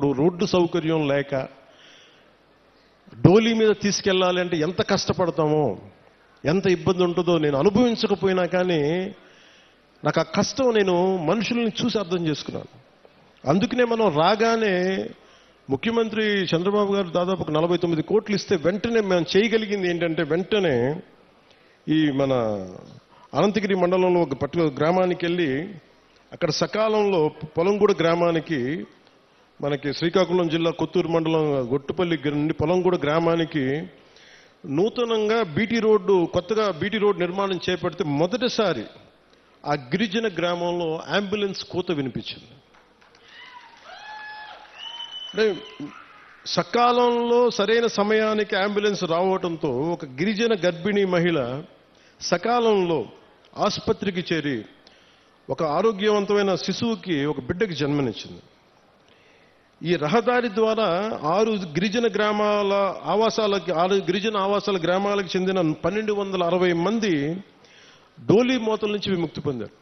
అప్పుడు రోడ్డు సౌకర్యం లేక డోలీ మీద తీసుకెళ్ళాలి అంటే ఎంత కష్టపడతామో, ఎంత ఇబ్బంది ఉంటుందో నేను అనుభవించకపోయినా కానీ నాకు ఆ కష్టం నేను మనుషుల్ని చూసి అర్థం చేసుకున్నాను. అందుకనే మనం రాగానే ముఖ్యమంత్రి చంద్రబాబు గారు దాదాపు 49 కోట్లు ఇస్తే వెంటనే మేము చేయగలిగింది ఏంటంటే, వెంటనే ఈ మన అనంతగిరి మండలంలో ఒక పర్టికులర్ గ్రామానికి వెళ్ళి అక్కడ సకాలంలో పొలంగూడ గ్రామానికి, మనకి శ్రీకాకుళం జిల్లా కొత్తూరు మండలం గొట్టుపల్లి నుండి పొలంగూడ గ్రామానికి నూతనంగా కొత్తగా బీటీ రోడ్డు నిర్మాణం చేపడితే మొదటిసారి ఆ గిరిజన గ్రామంలో అంబులెన్స్ కూత వినిపించింది. అంటే సకాలంలో సరైన సమయానికి అంబులెన్స్ రావడంతో ఒక గిరిజన గర్భిణీ మహిళ సకాలంలో ఆసుపత్రికి చేరి ఒక ఆరోగ్యవంతమైన శిశువుకి, ఒక బిడ్డకి జన్మనిచ్చింది. ఈ రహదారి ద్వారా 6 గిరిజన ఆవాసాల గ్రామాలకు చెందిన 1260 మంది డోలీ మోతల నుంచి విముక్తి పొందారు.